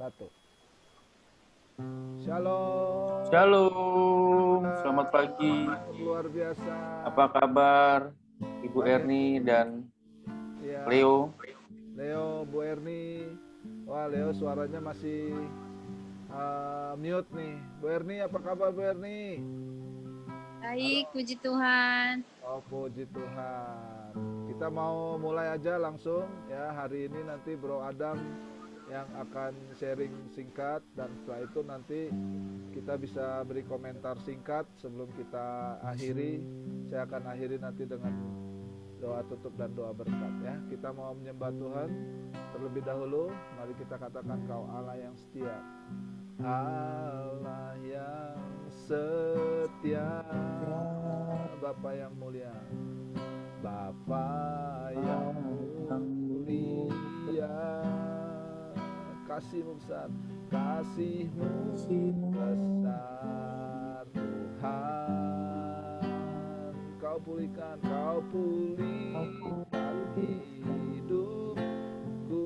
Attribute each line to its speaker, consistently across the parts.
Speaker 1: Satu. Shalom.
Speaker 2: Shalom, selamat pagi.
Speaker 1: Luar biasa.
Speaker 2: Apa kabar Ibu Erni dan
Speaker 1: Ya,
Speaker 2: Leo?
Speaker 1: Leo, Bu Erni. Wah, Leo suaranya masih mute nih. Bu Erni, apa kabar Bu Erni?
Speaker 3: Baik, puji Tuhan.
Speaker 1: Oh, puji Tuhan. Kita mau mulai aja langsung ya. Hari ini nanti Bro Adam yang akan sharing singkat, dan setelah itu nanti kita bisa beri komentar singkat sebelum kita akhiri. Saya akan akhiri nanti dengan doa tutup dan doa berkat ya. Kita mau menyembah Tuhan terlebih dahulu. Mari kita katakan, Kau Allah yang setia, Allah yang setia, Bapa yang mulia, Bapa yang mulia, kasih-Mu besar, kasih-Mu besar Tuhan. Kau pulihkan hidupku.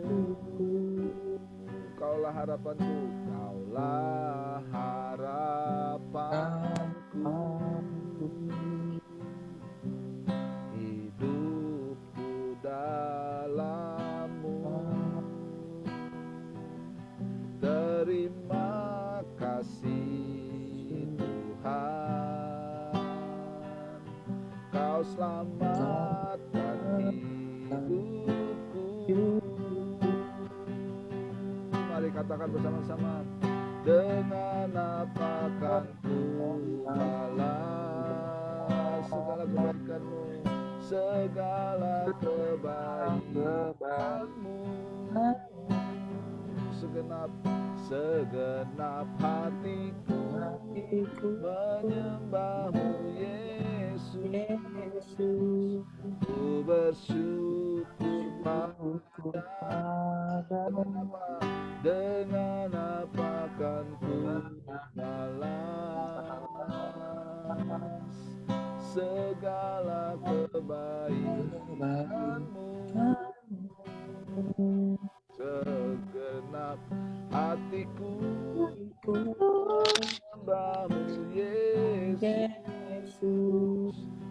Speaker 1: Kaulah harapanku, Kaulah harapanku. Hidupku dalam-Mu. Terima kasih Tuhan, Kau selamatkan hidupku. Mari katakan bersama-sama, dengan apa kan ku balas segala kebaikan-Mu, segala kebaikan-Mu. Segenap hatiku menyembah-Mu Yesus. Ku bersyukur padamu. Dengan apa kan ku balas segala kebaikan-Mu. Segenap hatiku menyembah-Mu Yesus.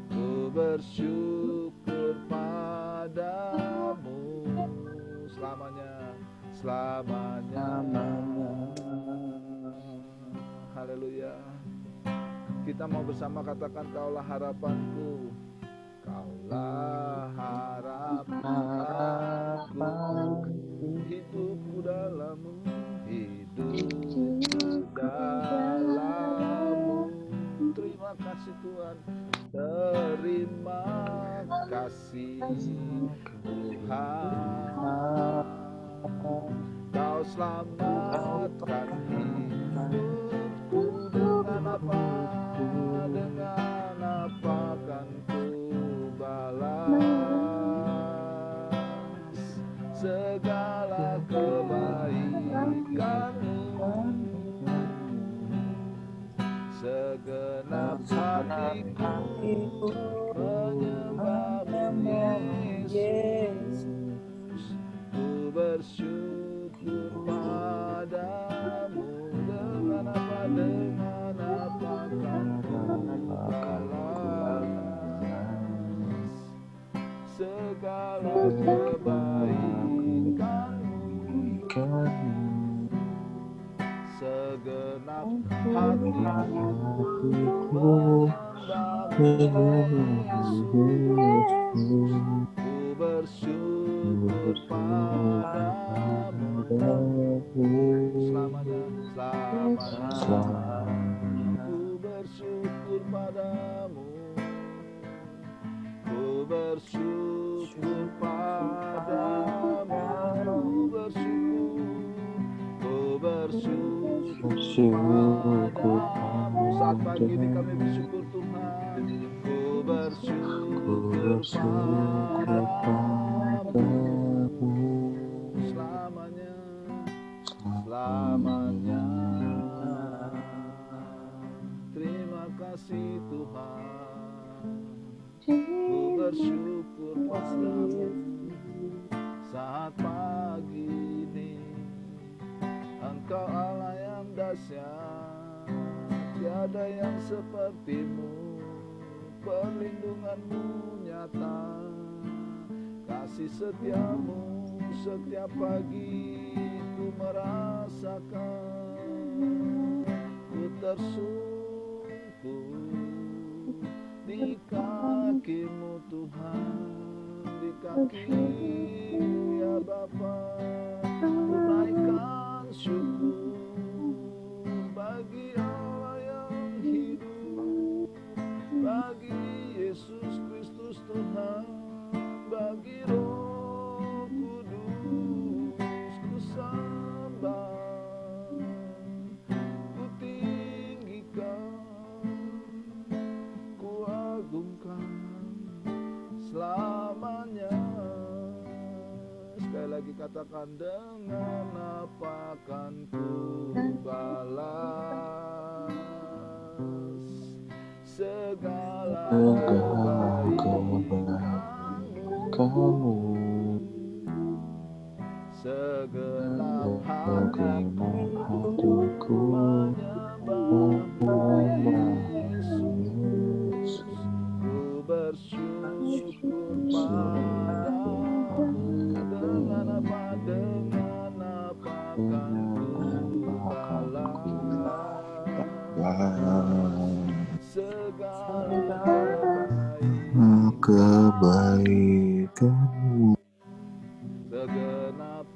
Speaker 1: Ku bersyukur padamu selamanya. Haleluya. Kita mau bersama katakan, Kaulah harapanku, Kaulah harapanku. Hidupku dalam-Mu, hidupku dalam-Mu. Terima kasih Tuhan, terima kasih Tuhan. Kau selamatkan hidupku. Dengan apa kan ku balas segala kebaikan-Mu. Segenap hatiku menyembah-Mu Yesus. Ku bersyukur padamu. Dengan apa kan ku balas segala kebaikan-Mu. Segenap hatiku menyembah-Mu Yesus. Ku bersyukur padamu selamanya. Ku bersyukur padamu. Ku bersyukur padamu. Ku bersyukur padamu. Saat pagi ini kami bersyukur Tuhan. Ku bersyukur padamu selamanya. Terima kasih Tuhan. Ku bersyukur padamu saat pagi ini. Engkau Allah yang dahsyat, tiada yang sepertimu. Perlindunganmu nyata, kasih setiamu setiap pagi ku merasakan. Ku tersungkur di kakimu Tuhan, di kakimu ya Bapa. Ku naikkan syukur bagi Allah yang hidup, bagi Yesus Kristus Tuhan, bagi Roh Kudus. Ku sembah, ku tinggikan, ku agungkan selamanya. Sekali lagi katakan, dengan apa kan ku balas segala kebaikanmu. Segenap hatiku menyembahmu Yesus. Ku bersyukur padamu. Dengan apa kan ku balas segala
Speaker 4: kebaikanmu.
Speaker 1: Segenap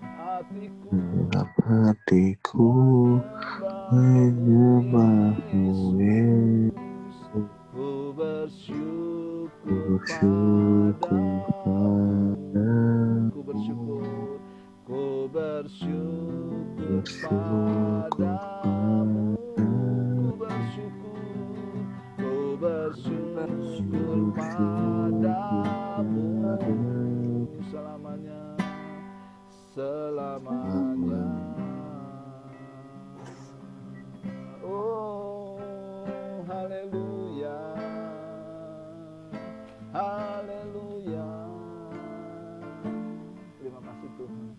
Speaker 1: hatiku
Speaker 4: menyembahmu Yesus.
Speaker 1: Ku bersyukur
Speaker 4: padamu.
Speaker 1: Ku bersyukur padamu. Ku bersyukur padamu selamanya. Oh, haleluya, haleluya. Terima kasih Tuhan.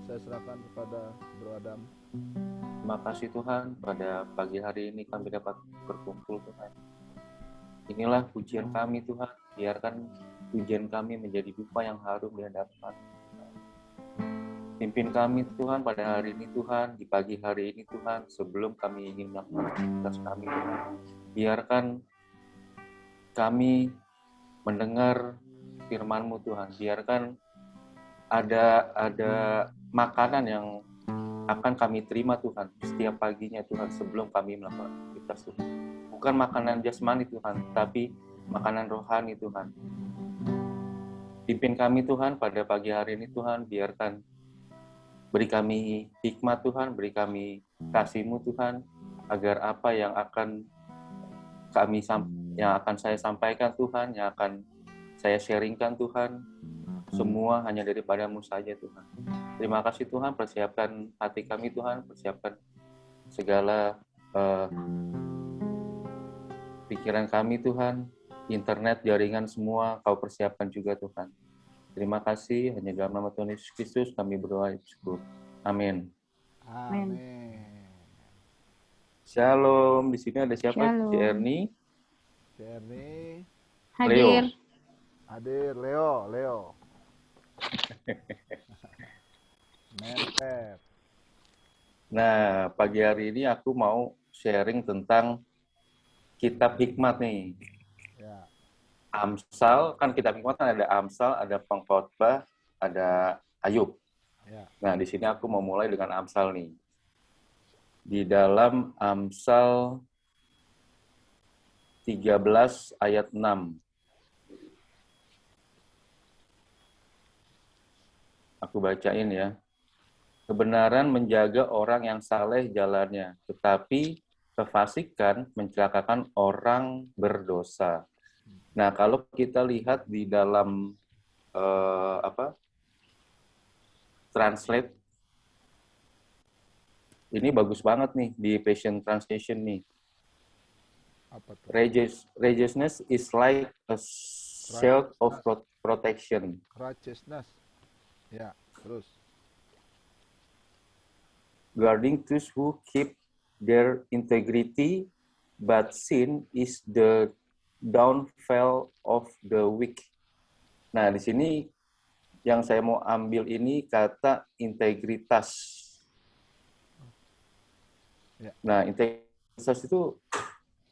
Speaker 1: Saya serahkan kepada Bro Adam.
Speaker 2: Terima kasih Tuhan, pada pagi hari ini kami dapat berkumpul Tuhan. Inilah pujian kami Tuhan, biarkan pujian kami menjadi dupa yang harum di hadapan. Pimpin kami Tuhan pada hari ini Tuhan, di pagi hari ini Tuhan, sebelum kami ingin melakukan aktivitas kami Tuhan. Biarkan kami mendengar firman-Mu Tuhan, biarkan ada makanan yang akan kami terima Tuhan setiap paginya Tuhan sebelum kami melakukan aktivitas Tuhan. Bukan makanan jasmani Tuhan, tapi makanan rohani Tuhan. Pimpin kami Tuhan pada pagi hari ini Tuhan, biarkan beri kami hikmat Tuhan, beri kami kasih-Mu Tuhan, agar apa yang akan saya sampaikan Tuhan, yang akan saya sharingkan Tuhan, semua hanya daripada-Mu saja Tuhan. Terima kasih Tuhan, persiapkan hati kami Tuhan, persiapkan segala pikiran kami Tuhan, internet, jaringan semua Kau persiapkan juga Tuhan. Terima kasih, hanya dalam nama Tuhan Yesus Kristus kami berdoa bersyukur. Amin.
Speaker 1: Amin.
Speaker 2: Shalom, di sini ada siapa?
Speaker 3: Shalom.
Speaker 2: Erni.
Speaker 3: Hadir.
Speaker 1: Hadir, Leo. Mepet.
Speaker 2: Nah, pagi hari ini aku mau sharing tentang kitab hikmat nih.
Speaker 1: Ya.
Speaker 2: Amsal, kan kitab hikmat kan ada Amsal, ada Pengkhotbah, ada Ayub.
Speaker 1: Ya.
Speaker 2: Nah, di sini aku mau mulai dengan Amsal nih. Di dalam Amsal 13 ayat 6. Aku bacain ya. Kebenaran menjaga orang yang saleh jalannya, tetapi kefasikan mencelakakan orang berdosa. Nah, kalau kita lihat di dalam translate, ini bagus banget nih di Passion Translation nih.
Speaker 1: Apa tuh?
Speaker 2: Righteousness is like a shield of protection.
Speaker 1: Righteousness. Ya, terus.
Speaker 2: guarding those who keep their integrity, but sin is the downfall of the weak. Nah, di sini yang saya mau ambil ini kata integritas.
Speaker 1: Ya.
Speaker 2: Nah, integritas itu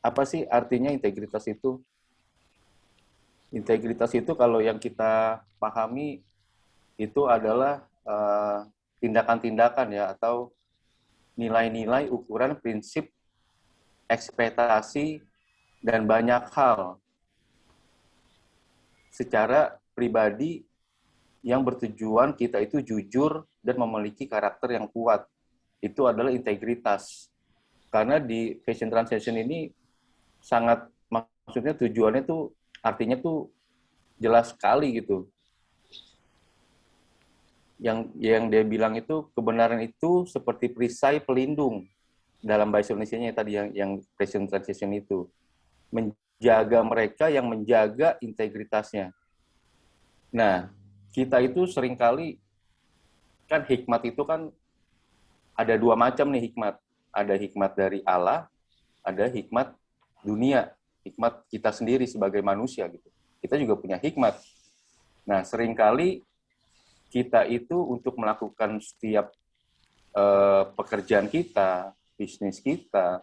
Speaker 2: apa sih artinya integritas itu? Integritas itu kalau yang kita pahami itu adalah tindakan-tindakan ya atau nilai-nilai, ukuran, prinsip, ekspektasi, dan banyak hal secara pribadi yang bertujuan kita itu jujur dan memiliki karakter yang kuat. Itu adalah integritas. Karena di Passion Translation ini sangat, maksudnya tujuannya tuh, artinya tuh jelas sekali gitu. Yang dia bilang itu, kebenaran itu seperti perisai pelindung dalam bahasa Indonesianya tadi yang Passion Translation itu. Menjaga mereka yang menjaga integritasnya. Nah, kita itu seringkali, kan hikmat itu kan ada dua macam nih hikmat. Ada hikmat dari Allah, ada hikmat dunia, hikmat kita sendiri sebagai manusia gitu. Kita juga punya hikmat. Nah, seringkali kita itu untuk melakukan setiap pekerjaan kita, bisnis kita,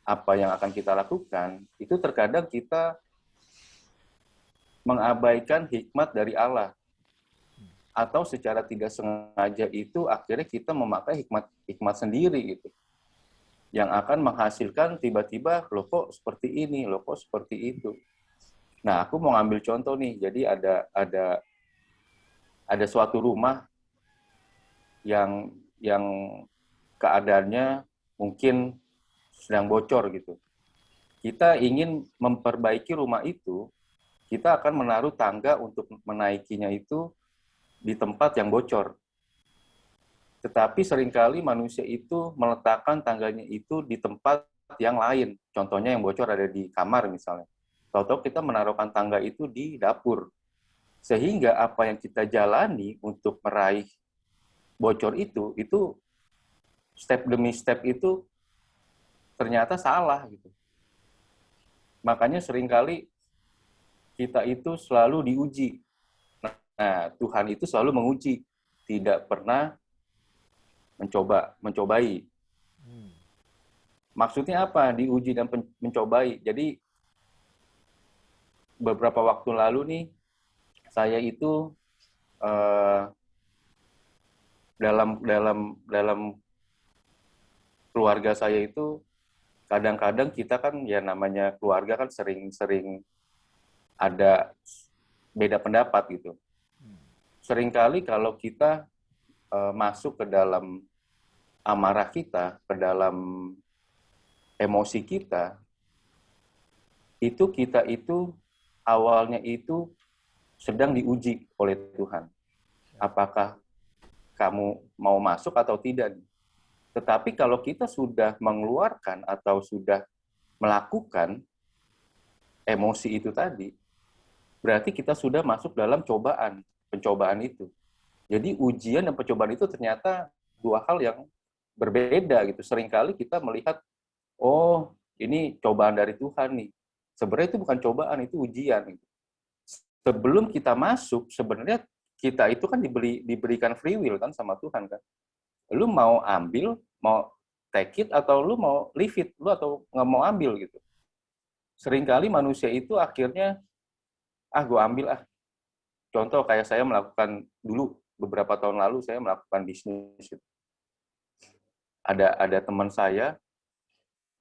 Speaker 2: apa yang akan kita lakukan, itu terkadang kita mengabaikan hikmat dari Allah. Atau secara tidak sengaja itu akhirnya kita memakai hikmat sendiri gitu. Yang akan menghasilkan tiba-tiba, loh kok seperti ini, loh kok seperti itu. Nah, aku mau ngambil contoh nih. Jadi ada suatu rumah yang keadaannya mungkin sedang bocor gitu. Kita ingin memperbaiki rumah itu, kita akan menaruh tangga untuk menaikinya itu di tempat yang bocor. Tetapi seringkali manusia itu meletakkan tangganya itu di tempat yang lain. Contohnya yang bocor ada di kamar misalnya. Tahu-tahu kita menaruhkan tangga itu di dapur. Sehingga apa yang kita jalani untuk meraih bocor itu step demi step itu ternyata salah gitu. Makanya seringkali kita itu selalu diuji. Nah, Tuhan itu selalu menguji, tidak pernah mencobai. Maksudnya apa? Diuji dan mencobai. Jadi beberapa waktu lalu nih, saya itu dalam keluarga saya itu kadang-kadang kita kan ya namanya keluarga kan sering ada beda pendapat gitu. Seringkali kalau kita masuk ke dalam amarah kita, ke dalam emosi kita itu awalnya itu sedang diuji oleh Tuhan. Apakah kamu mau masuk atau tidak? Tetapi kalau kita sudah mengeluarkan atau sudah melakukan emosi itu tadi, berarti kita sudah masuk dalam pencobaan itu. Jadi ujian dan pencobaan itu ternyata dua hal yang berbeda gitu. Seringkali kita melihat, oh ini cobaan dari Tuhan nih. Sebenarnya itu bukan cobaan, itu ujian. Gitu. Sebelum kita masuk, sebenarnya kita itu kan diberikan free will kan sama Tuhan kan. Lu mau ambil, mau take it, atau lu mau leave it, lu atau nggak mau ambil gitu. Seringkali manusia itu akhirnya, gue ambil ah. Contoh kayak saya melakukan dulu, beberapa tahun lalu saya melakukan bisnis. Gitu. Ada teman saya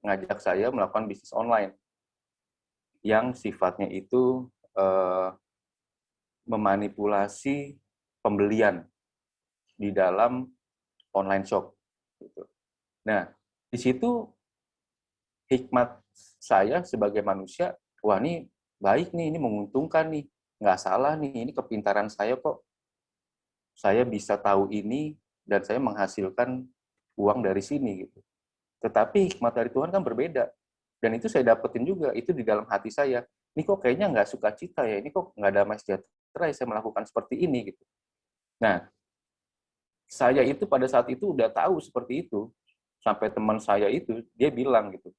Speaker 2: ngajak saya melakukan bisnis online yang sifatnya itu memanipulasi pembelian di dalam online shop. Gitu. Nah, di situ hikmat saya sebagai manusia, wah ini baik nih, ini menguntungkan nih, nggak salah nih, ini kepintaran saya kok. Saya bisa tahu ini dan saya menghasilkan uang dari sini gitu. Tetapi hikmat dari Tuhan kan berbeda. Dan itu saya dapetin juga, itu di dalam hati saya. Ini kok kayaknya nggak sukacita ya, ini kok nggak damai sejahtera ya saya melakukan seperti ini gitu. Nah, saya itu pada saat itu udah tahu seperti itu. sampai teman saya itu dia bilang gitu,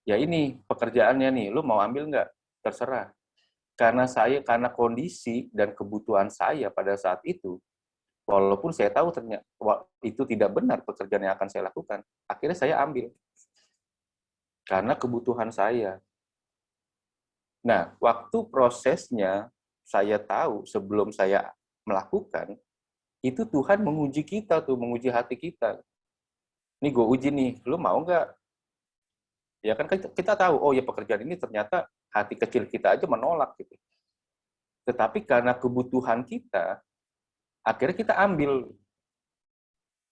Speaker 2: ya ini pekerjaannya nih, lu mau ambil nggak? Terserah. Karena kondisi dan kebutuhan saya pada saat itu, walaupun saya tahu ternyata itu tidak benar pekerjaan yang akan saya lakukan, akhirnya saya ambil karena kebutuhan saya. Nah, waktu prosesnya saya tahu sebelum saya melakukan, itu Tuhan menguji kita tuh, menguji hati kita. Nih gue uji nih, lu mau nggak? Ya kan kita tahu, oh ya pekerjaan ini ternyata hati kecil kita aja menolak gitu. Tetapi karena kebutuhan kita, akhirnya kita ambil.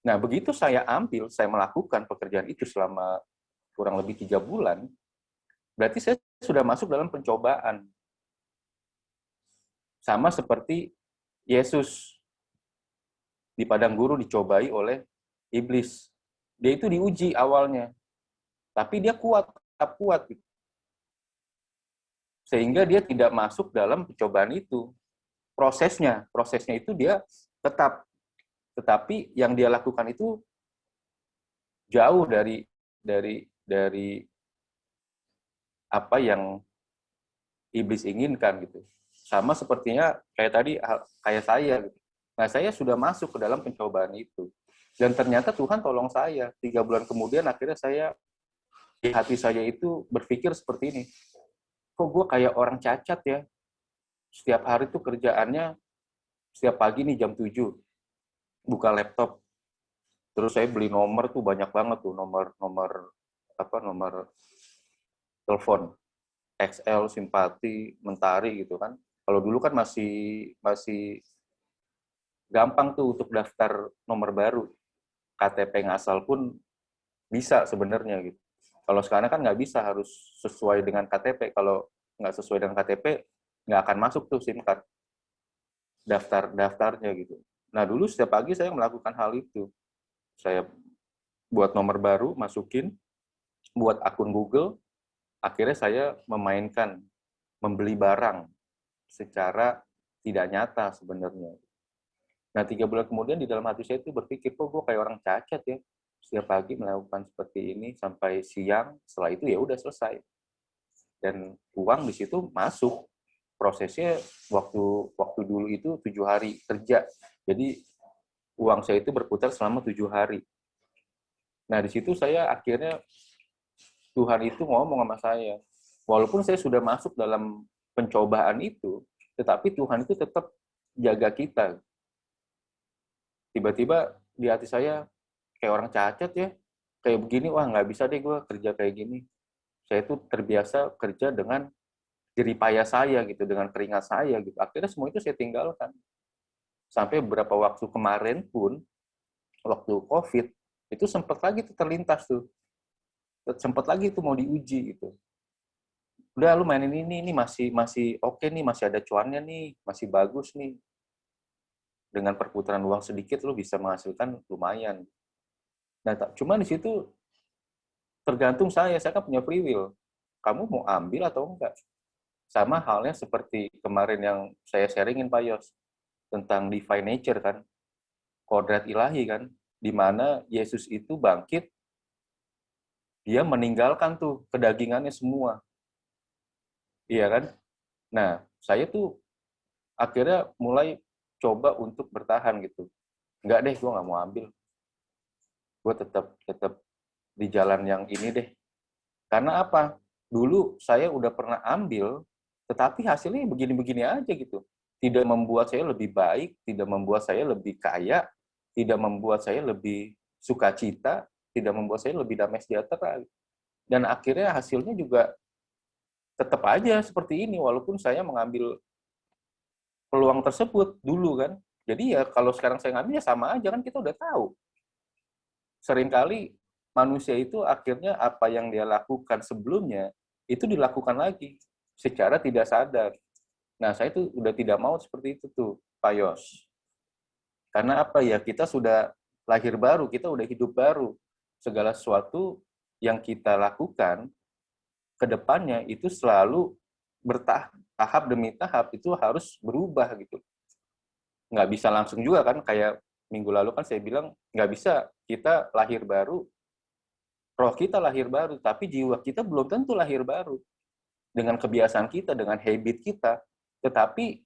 Speaker 2: Nah, begitu saya ambil, saya melakukan pekerjaan itu selama kurang lebih 3 bulan, berarti saya sudah masuk dalam pencobaan. Sama seperti Yesus di padang gurun dicobai oleh iblis. Dia itu diuji awalnya, tapi dia tetap kuat. Gitu. Sehingga dia tidak masuk dalam pencobaan itu. Prosesnya itu dia tetap. Tetapi yang dia lakukan itu jauh dari apa yang iblis inginkan gitu. Sama sepertinya kayak saya gitu. Nah, saya sudah masuk ke dalam pencobaan itu. Dan ternyata Tuhan tolong saya. 3 bulan kemudian akhirnya di hati saya itu berpikir seperti ini. Kok gue kayak orang cacat ya? Setiap hari tuh kerjaannya setiap pagi nih jam 7 buka laptop. Terus saya beli nomor tuh banyak banget tuh, nomor telepon. XL, Simpati, Mentari gitu kan. Kalau dulu kan masih gampang tuh untuk daftar nomor baru. KTP ngasal pun bisa sebenarnya gitu. Kalau sekarang kan nggak bisa, harus sesuai dengan KTP. Kalau nggak sesuai dengan KTP, nggak akan masuk tuh SIM card daftarnya gitu. Nah, dulu setiap pagi saya melakukan hal itu. Saya buat nomor baru, masukin, buat akun Google, akhirnya saya membeli barang secara tidak nyata sebenarnya. Nah, 3 bulan kemudian di dalam hati saya itu berpikir, kok gue kayak orang cacat ya, setiap pagi melakukan seperti ini sampai siang, setelah itu ya udah selesai. Dan uang di situ masuk. Prosesnya waktu dulu itu 7 hari kerja. Jadi uang saya itu berputar selama 7 hari. Nah, di situ saya akhirnya Tuhan itu ngomong sama saya. Walaupun saya sudah masuk dalam pencobaan itu, tetapi Tuhan itu tetap jaga kita. Tiba-tiba di hati saya, kayak orang cacat ya, kayak begini, wah nggak bisa deh gue kerja kayak gini. Saya itu terbiasa kerja dengan jeripaya saya gitu, dengan keringat saya gitu. Akhirnya semua itu saya tinggalkan. Sampai beberapa waktu kemarin pun, waktu COVID, itu sempat lagi tuh terlintas tuh. Sempat lagi tuh mau diuji gitu. Udah lu mainin ini masih oke nih, masih ada cuannya nih, masih bagus nih. Dengan perputaran uang sedikit lu bisa menghasilkan lumayan. Nah, cuma di situ tergantung saya kan punya free will. Kamu mau ambil atau enggak? Sama halnya seperti kemarin yang saya sharingin Pak Yos tentang divine nature kan, kodrat ilahi kan, di mana Yesus itu bangkit, dia meninggalkan tuh kedagingannya semua. Iya kan? Nah, saya tuh akhirnya mulai coba untuk bertahan gitu. Enggak deh, gue nggak mau ambil. Gue tetap di jalan yang ini deh. Karena apa? Dulu saya udah pernah ambil, tetapi hasilnya begini-begini aja gitu. Tidak membuat saya lebih baik, tidak membuat saya lebih kaya, tidak membuat saya lebih sukacita, tidak membuat saya lebih damai sejahtera. Dan akhirnya hasilnya juga tetap aja seperti ini, walaupun saya mengambil peluang tersebut dulu kan. Jadi ya kalau sekarang saya ngambil ya sama aja kan, kita udah tahu. Seringkali manusia itu akhirnya apa yang dia lakukan sebelumnya, itu dilakukan lagi secara tidak sadar. Nah, saya tuh udah tidak mau seperti itu tuh, Pak Yos. Karena apa ya, kita sudah lahir baru, kita udah hidup baru. Segala sesuatu yang kita lakukan ke depannya itu selalu tahap demi tahap itu harus berubah gitu. Nggak bisa langsung juga kan, kayak minggu lalu kan saya bilang nggak bisa kita lahir baru, roh kita lahir baru, tapi jiwa kita belum tentu lahir baru dengan kebiasaan kita, dengan habit kita. Tetapi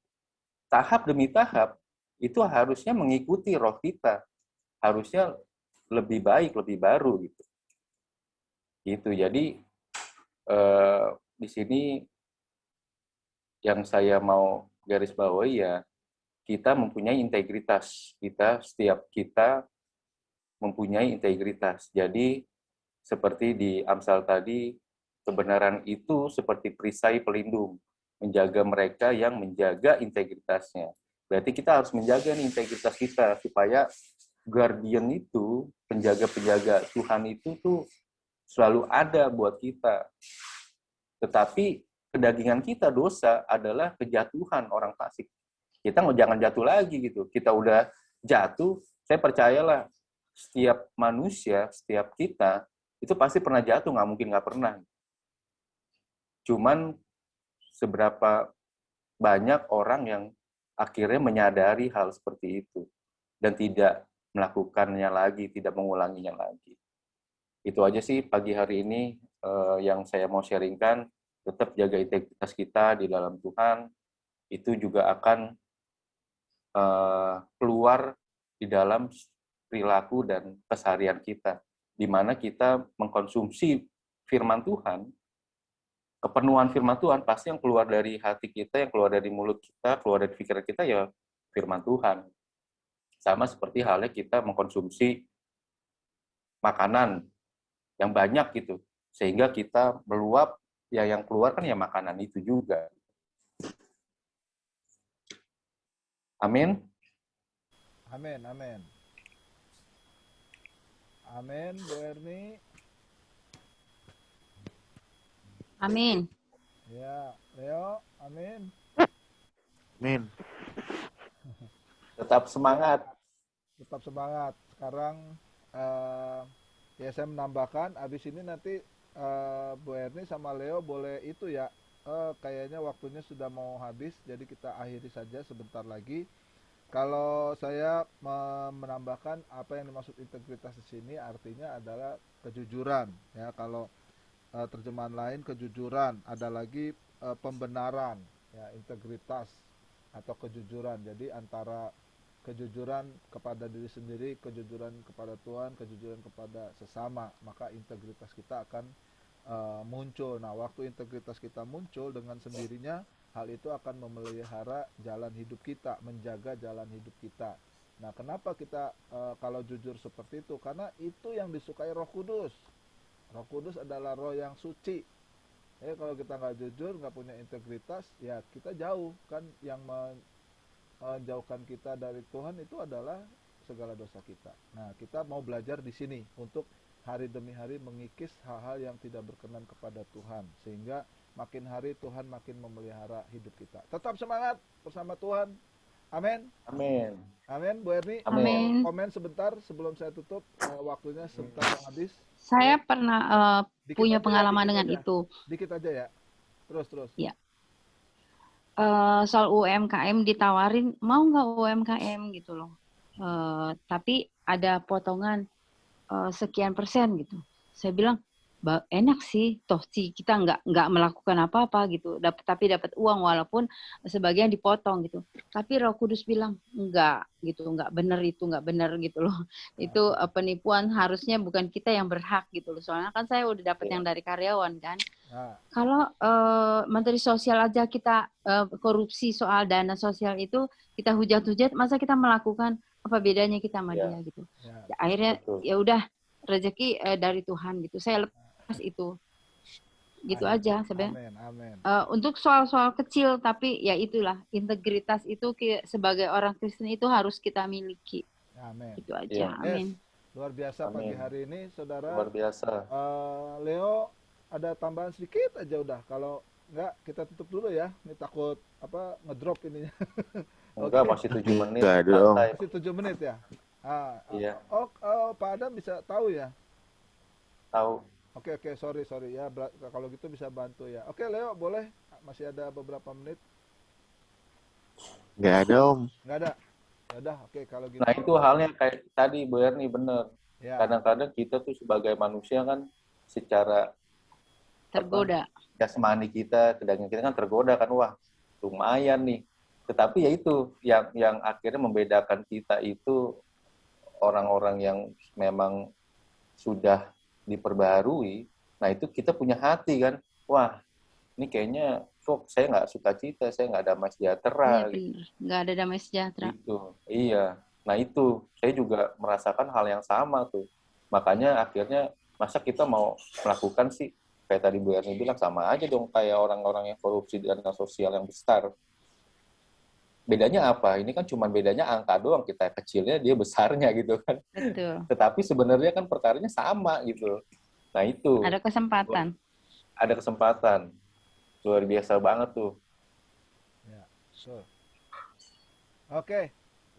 Speaker 2: tahap demi tahap itu harusnya mengikuti roh kita, harusnya lebih baik, lebih baru gitu. Gitu. Jadi di sini yang saya mau garis bawahi ya, kita mempunyai integritas. Setiap kita mempunyai integritas. Jadi seperti di Amsal tadi, kebenaran itu seperti perisai pelindung, menjaga mereka yang menjaga integritasnya. Berarti kita harus menjaga nih integritas kita supaya guardian itu, penjaga-penjaga Tuhan itu tuh selalu ada buat kita. Tetapi kedagingan kita dosa adalah kejatuhan orang fasik. Kita jangan jatuh lagi gitu. Kita udah jatuh, saya percayalah setiap manusia, setiap kita itu pasti pernah jatuh, nggak mungkin nggak pernah. Cuman seberapa banyak orang yang akhirnya menyadari hal seperti itu dan tidak melakukannya lagi, tidak mengulanginya lagi. Itu aja sih pagi hari ini yang saya mau sharingkan. Tetap jaga integritas kita di dalam Tuhan, itu juga akan keluar di dalam perilaku dan keseharian kita, di mana kita mengkonsumsi firman Tuhan, kepenuhan firman Tuhan pasti yang keluar dari hati kita, yang keluar dari mulut kita, keluar dari pikiran kita ya firman Tuhan. Sama seperti halnya kita mengkonsumsi makanan yang banyak gitu, sehingga kita meluap, ya yang keluar kan ya makanan itu juga. Amin.
Speaker 1: Amin, amin. Amin, Bu Erni.
Speaker 3: Amin.
Speaker 1: Ya, Leo, amin.
Speaker 4: Amin.
Speaker 2: Tetap semangat.
Speaker 1: Tetap semangat. Sekarang ya saya menambahkan, abis ini nanti Bu Erni sama Leo boleh itu ya, kayaknya waktunya sudah mau habis, jadi kita akhiri saja sebentar lagi. Kalau saya menambahkan apa yang dimaksud integritas di sini artinya adalah kejujuran ya. Kalau terjemahan lain kejujuran, ada lagi pembenaran ya, integritas atau kejujuran. Jadi antara kejujuran kepada diri sendiri, kejujuran kepada Tuhan, kejujuran kepada sesama, maka integritas kita akan muncul. Nah, waktu integritas kita muncul dengan sendirinya, hal itu akan memelihara jalan hidup kita, menjaga jalan hidup kita. Nah, kenapa kita kalau jujur seperti itu? Karena itu yang disukai Roh Kudus. Roh Kudus adalah roh yang suci. Kalau kita nggak jujur, nggak punya integritas, ya kita jauh kan. Yang menjauhkan kita dari Tuhan itu adalah segala dosa kita. Nah, kita mau belajar di sini untuk hari demi hari mengikis hal-hal yang tidak berkenan kepada Tuhan, sehingga makin hari Tuhan makin memelihara hidup kita. Tetap semangat bersama Tuhan. Amin.
Speaker 2: Amin.
Speaker 1: Amin, Bu Erni.
Speaker 3: Amin.
Speaker 1: Komen sebentar sebelum saya tutup, waktunya sebentar mau habis.
Speaker 3: Saya pernah
Speaker 1: Dikit
Speaker 3: punya
Speaker 1: aja ya,
Speaker 3: pengalaman
Speaker 1: dikit
Speaker 3: dengan
Speaker 1: aja.
Speaker 3: itu.
Speaker 1: Dikit aja ya. Terus.
Speaker 3: Ya. Soal UMKM ditawarin, mau nggak UMKM gitu loh. Tapi ada potongan sekian persen gitu. Saya bilang enak sih, toh sih kita nggak melakukan apa-apa gitu, tapi dapat uang walaupun sebagian dipotong gitu. Tapi Roh Kudus bilang enggak gitu, nggak benar gitu loh. Itu penipuan, harusnya bukan kita yang berhak gitu loh. Soalnya kan saya udah dapat yang dari karyawan kan. Kalau Menteri Sosial aja kita korupsi soal dana sosial itu kita hujat-hujat, masa kita melakukan, apa bedanya kita sama dia gitu. Ya, akhirnya ya udah rezeki dari Tuhan gitu. Saya lepas itu. Gitu aja sebenarnya.
Speaker 1: Amin.
Speaker 3: Untuk soal-soal kecil, tapi ya itulah, integritas itu sebagai orang Kristen itu harus kita miliki.
Speaker 1: Amin.
Speaker 3: Itu aja. Amin.
Speaker 1: Luar biasa pagi hari ini, saudara.
Speaker 2: Luar biasa.
Speaker 1: Leo, ada tambahan sedikit aja udah. Kalau enggak, kita tutup dulu ya. Ini takut ngedrop ininya.
Speaker 2: Enggak, masih 7 menit.
Speaker 4: Enggak dong.
Speaker 1: Masih 7 menit ya?
Speaker 2: Iya.
Speaker 1: Pak Adam bisa tahu ya?
Speaker 2: Tahu.
Speaker 1: Oke, sorry ya. Kalau gitu bisa bantu ya. Oke, Leo, boleh? Masih ada beberapa menit.
Speaker 4: Enggak ada, Om.
Speaker 1: Enggak ada? Ya udah, oke kalau gitu.
Speaker 2: Nah itu halnya kayak tadi Bu Erni bener.
Speaker 1: Ya,
Speaker 2: Kadang-kadang kita tuh sebagai manusia kan secara
Speaker 3: Tergoda.
Speaker 2: jasmani kita, kedangan kita kan tergoda kan, wah lumayan nih. Tetapi ya itu yang akhirnya membedakan kita itu orang-orang yang memang sudah diperbarui. Nah itu kita punya hati kan, wah ini kayaknya kok saya nggak suka cita, saya nggak damai
Speaker 3: Iya
Speaker 2: sejahtera
Speaker 3: benar. Nggak ada damai sejahtera.
Speaker 2: gitu. Iya. Nah itu saya juga merasakan hal yang sama tuh. Makanya akhirnya masa kita mau melakukan sih kayak tadi Bu Erni bilang sama aja dong kayak orang-orang yang korupsi dana sosial yang besar. Bedanya apa? Ini kan cuma bedanya angka doang, kita kecilnya dia besarnya gitu kan.
Speaker 3: Betul.
Speaker 2: Tetapi sebenarnya kan perkaranya sama gitu. Nah itu
Speaker 3: Ada kesempatan.
Speaker 2: ada kesempatan. Luar biasa banget tuh.
Speaker 1: ya, betul. Oke,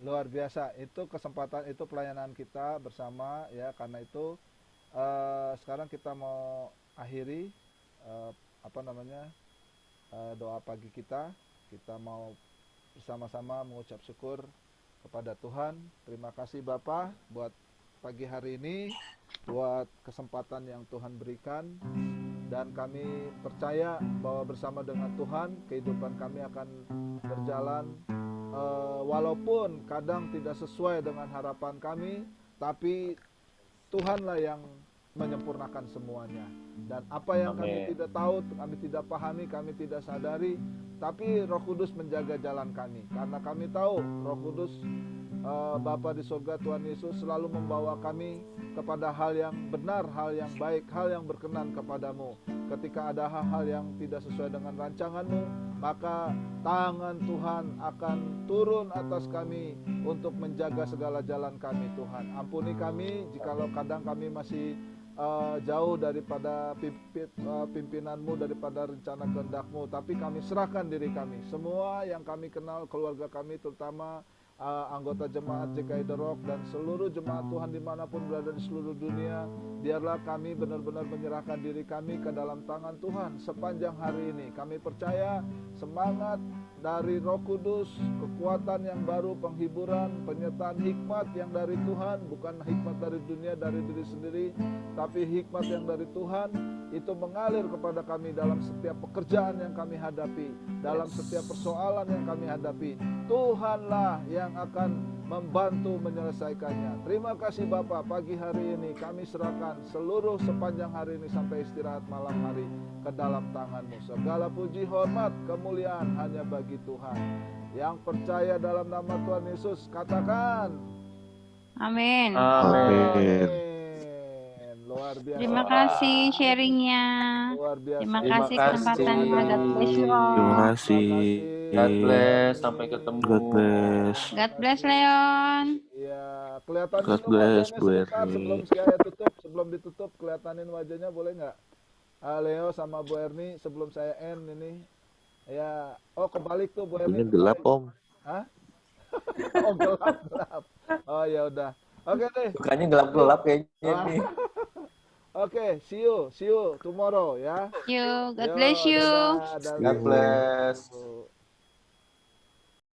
Speaker 1: luar biasa. Itu kesempatan, itu pelayanan kita bersama ya. Karena itu sekarang kita mau akhiri apa namanya doa pagi kita. Kita mau bersama-sama mengucap syukur kepada Tuhan. Terima kasih Bapak buat pagi hari ini, buat kesempatan yang Tuhan berikan, dan kami percaya bahwa bersama dengan Tuhan kehidupan kami akan berjalan walaupun kadang tidak sesuai dengan harapan kami, tapi Tuhanlah yang menyempurnakan semuanya. Dan apa yang kami
Speaker 2: Amin.
Speaker 1: tidak tahu, kami tidak pahami, kami tidak sadari, tapi Roh Kudus menjaga jalan kami. Karena kami tahu Roh Kudus, Bapa di surga, Tuhan Yesus selalu membawa kami kepada hal yang benar, hal yang baik, hal yang berkenan kepadamu. Ketika ada hal-hal yang tidak sesuai dengan rancanganmu, maka tangan Tuhan akan turun atas kami untuk menjaga segala jalan kami. Tuhan, ampuni kami jikalau kadang kami masih jauh daripada pimpinanmu, daripada rencana kehendak-Mu, tapi kami serahkan diri kami, semua yang kami kenal, keluarga kami terutama anggota jemaat GKI The Rock dan seluruh jemaat Tuhan dimanapun berada di seluruh dunia. Biarlah kami benar-benar menyerahkan diri kami ke dalam tangan Tuhan sepanjang hari ini. Kami percaya semangat dari Roh Kudus, kekuatan yang baru, penghiburan, penyertaan hikmat yang dari Tuhan, bukan hikmat dari dunia, dari diri sendiri, tapi hikmat yang dari Tuhan, itu mengalir kepada kami dalam setiap pekerjaan yang kami hadapi, dalam setiap persoalan yang kami hadapi. Tuhanlah yang akan membantu menyelesaikannya. Terima kasih Bapak, pagi hari ini kami serahkan seluruh sepanjang hari ini sampai istirahat malam hari ke dalam tangan-Mu. Segala puji, hormat, kemuliaan hanya bagi Tuhan. Yang percaya dalam nama Tuhan Yesus katakan
Speaker 3: Amin.
Speaker 2: Amin.
Speaker 1: Luar biasa.
Speaker 3: Terima kasih sharingnya.
Speaker 1: Luar biasa.
Speaker 3: Terima
Speaker 2: Terima
Speaker 3: kasih
Speaker 2: kasih.
Speaker 3: kesempatannya. God bless you all.
Speaker 4: Terima kasih.
Speaker 2: God bless, sampai ketemu.
Speaker 4: God bless.
Speaker 3: God bless Leon.
Speaker 1: Iya, kelihatanin
Speaker 4: God
Speaker 1: dong
Speaker 4: bless,
Speaker 1: wajahnya
Speaker 4: Bu
Speaker 1: sebentar
Speaker 4: Erni.
Speaker 1: sebelum saya tutup, sebelum ditutup kelihatanin wajahnya boleh nggak? Leo sama Bu Erni sebelum saya end ini. Ya, oh kebalik tuh Bu Erni.
Speaker 4: Ini gelap,
Speaker 1: kebalik.
Speaker 4: Om.
Speaker 1: Hah? Oh gelap. Oh ya udah. Oke deh.
Speaker 2: Bukannya gelap-gelap kayaknya nih.
Speaker 1: Oke, see you tomorrow ya.
Speaker 3: You. God
Speaker 1: Yo,
Speaker 3: bless you.
Speaker 1: dadah, dadah.
Speaker 2: God bless.